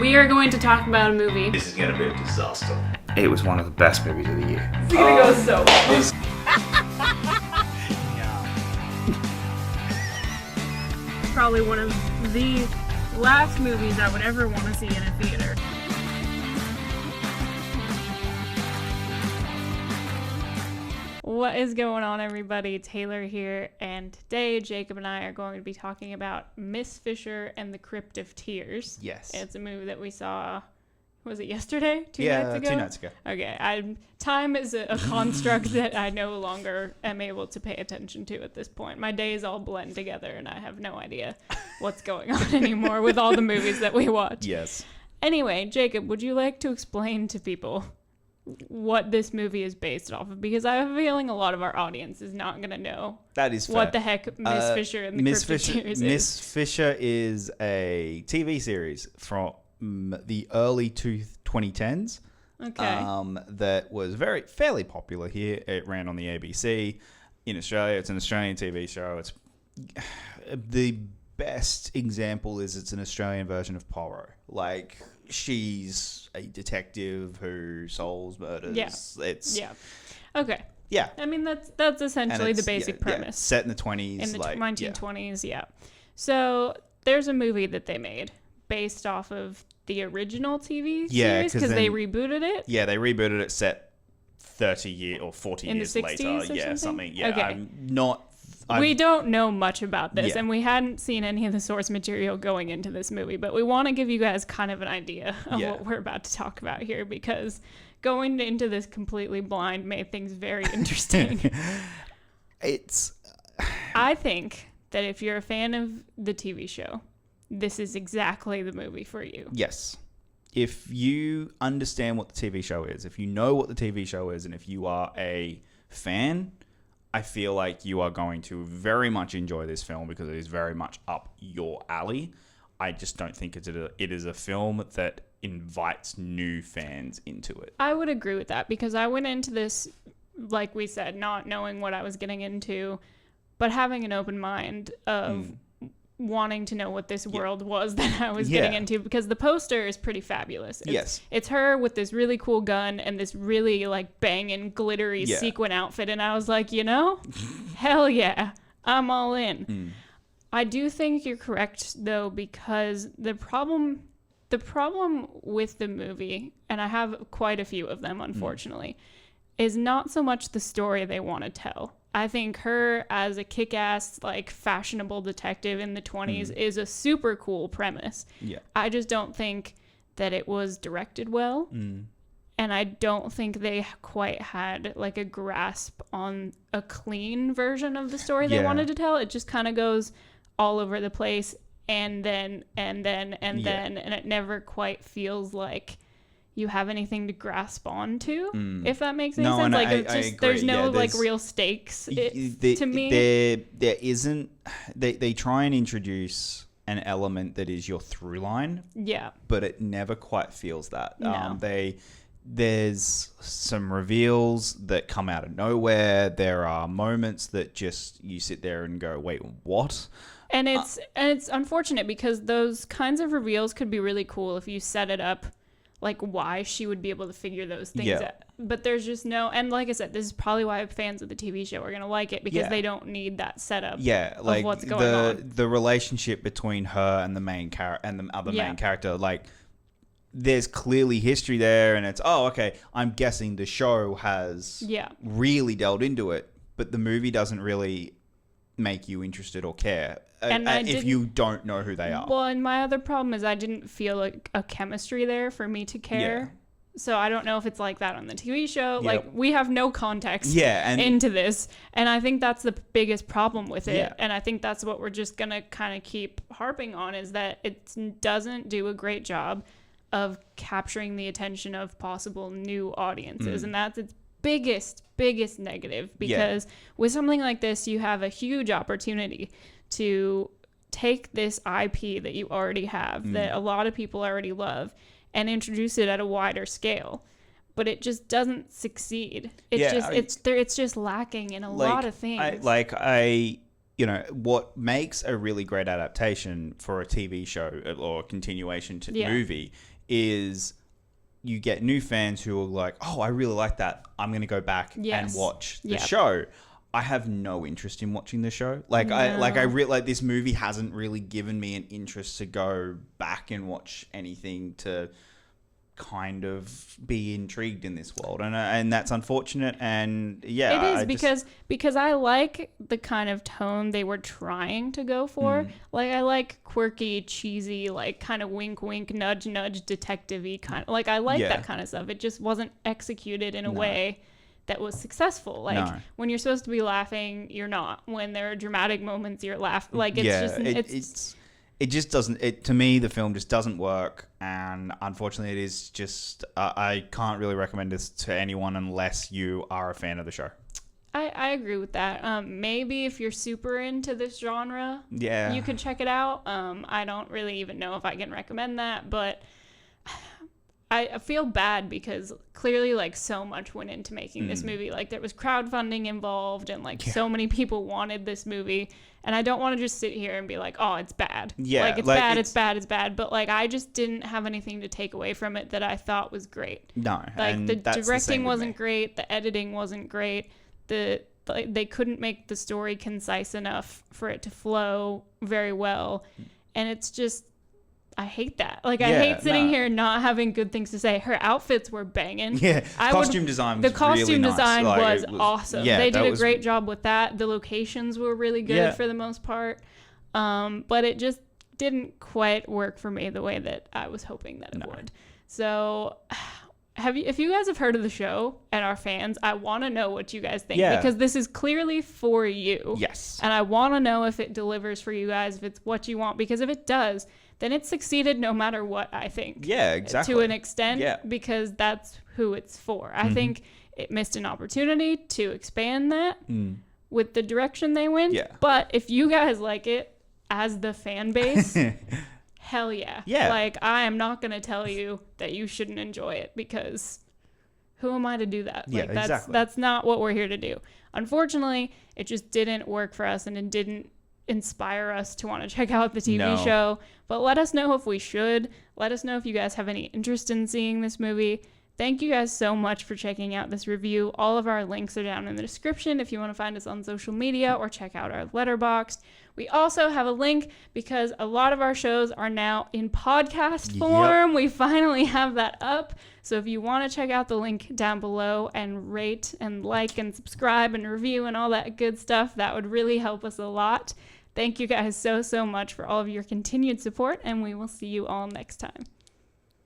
We are going to talk about a movie. This is going to be a disaster. It was one of the best movies of the year. It's gonna go so well. Probably one of the last movies I would ever want to see in a theater. What is going on, everybody? Taylor here, and today Jacob and I are going to be talking about Miss Fisher and the Crypt of Tears. Yes. It's a movie that we saw, was it yesterday? Two nights ago? 2 nights ago. Okay, time is a construct that I no longer am able to pay attention to at this point. My days all blend together, and I have no idea what's going on anymore with all the movies that we watch. Yes. Anyway, Jacob, would you like to explain to people what this movie is based off of? Because I have a feeling a lot of our audience is not going to know That is fair. what the heck Miss Fisher and the Crypt of Tears is. Miss Fisher is a TV series from the early 2010s. Okay. That was fairly popular here. It ran on the ABC in Australia. It's an Australian TV show. It's the best example is it's an Australian version of Poirot. Like, she's a detective who solves murders. Yeah. Okay. Yeah. I mean, that's essentially the basic premise. Yeah. Set in the 20s. In the 1920s, yeah. So there's a movie that they made based off of the original TV series because they rebooted it. Yeah, they rebooted it set 30 years or 40 in years the 60s later. Or Yeah, something. Yeah, okay. We don't know much about this, and we hadn't seen any of the source material going into this movie, but we want to give you guys kind of an idea of what we're about to talk about here, because going into this completely blind made things very interesting. I think that if you're a fan of the TV show, this is exactly the movie for you. Yes. If you understand what the TV show is, if you know what the TV show is, and if you are a fan, I feel like you are going to very much enjoy this film because it is very much up your alley. I just don't think it is a film that invites new fans into it. I would agree with that because I went into this, like we said, not knowing what I was getting into, but having an open mind of wanting to know what this world was that I was getting into, because the poster is pretty fabulous. It's her with this really cool gun and this really like banging glittery sequin outfit, and I was like, hell yeah, I'm all in. I do think you're correct though, because the problem with the movie, and I have quite a few of them unfortunately, is not so much the story they want to tell. I think her as a kick-ass, like, fashionable detective in the 20s is a super cool premise. Yeah. I just don't think that it was directed well. And I don't think they quite had, like, a grasp on a clean version of the story they wanted to tell. It just kind of goes all over the place and then, and it never quite feels like you have anything to grasp onto, if that makes any sense. Like, it's just, there's no like real stakes to me. There isn't. They try and introduce an element that is your through line. Yeah. But it never quite feels that. No. There's some reveals that come out of nowhere. There are moments that just you sit there and go, wait, what? And it's unfortunate because those kinds of reveals could be really cool if you set it up like why she would be able to figure those things out. But there's just no, and like I said, this is probably why fans of the TV show are going to like it, because they don't need that setup of what's going on. The relationship between her and the main character and the other main character, like, there's clearly history there, and it's, I'm guessing the show has really delved into it, but the movie doesn't really make you interested or care if you don't know who they are. Well, and my other problem is I didn't feel like a chemistry there for me to care. So I don't know if it's like that on the TV show. Like, we have no context into this, and I think that's the biggest problem with it. And I think that's what we're just gonna kind of keep harping on, is that it doesn't do a great job of capturing the attention of possible new audiences, and that's its biggest negative, because with something like this you have a huge opportunity to take this IP that you already have, that a lot of people already love, and introduce it at a wider scale, but it just doesn't succeed. It's just lacking in a lot of things. you know, what makes a really great adaptation for a TV show or a continuation to movie is you get new fans who are like, oh, I really like that. I'm going to go back and watch the show. I have no interest in watching the show. Like this movie hasn't really given me an interest to go back and watch anything to kind of be intrigued in this world, and that's unfortunate. And it is because I like the kind of tone they were trying to go for. Like I like quirky, cheesy, like kind of wink wink, nudge nudge, detective-y kind of, like I like that kind of stuff. It just wasn't executed in a way that was successful. Like when you're supposed to be laughing, you're not. When there are dramatic moments, you're laughing. Like it just doesn't. To me, the film just doesn't work, and unfortunately, it is just. I can't really recommend this to anyone unless you are a fan of the show. I agree with that. Maybe if you're super into this genre, you could check it out. I don't really even know if I can recommend that, but I feel bad because clearly like so much went into making this movie. Like there was crowdfunding involved and like so many people wanted this movie, and I don't want to just sit here and be like, oh, it's bad. Like it's bad. But like I just didn't have anything to take away from it that I thought was great. No. Like the directing wasn't great. The editing wasn't great. They couldn't make the story concise enough for it to flow very well. And it's just, I hate that. Like, I hate sitting here not having good things to say. Her outfits were banging. Yeah, costume design was costume really design nice. was awesome. Yeah, they did a great job with that. The locations were really good for the most part. But it just didn't quite work for me the way that I was hoping that it would. So, if you guys have heard of the show and are fans, I want to know what you guys think because this is clearly for you. Yes. And I want to know if it delivers for you guys, if it's what you want, because if it does, then it succeeded no matter what, I think. Yeah, exactly. To an extent, because that's who it's for. I think it missed an opportunity to expand that with the direction they went. Yeah. But if you guys like it as the fan base, hell yeah. Yeah. Like, I am not going to tell you that you shouldn't enjoy it because who am I to do that? Yeah, like, that's not what we're here to do. Unfortunately, it just didn't work for us and it didn't inspire us to want to check out the TV show. But let us know if we should. Let us know if you guys have any interest in seeing this movie. Thank you guys so much for checking out this review. All of our links are down in the description if you want to find us on social media or check out our Letterboxd. We also have a link because a lot of our shows are now in podcast form. We finally have that up. So if you want to check out the link down below and rate and like and subscribe and review and all that good stuff, that would really help us a lot. Thank you guys so much for all of your continued support, and we will see you all next time.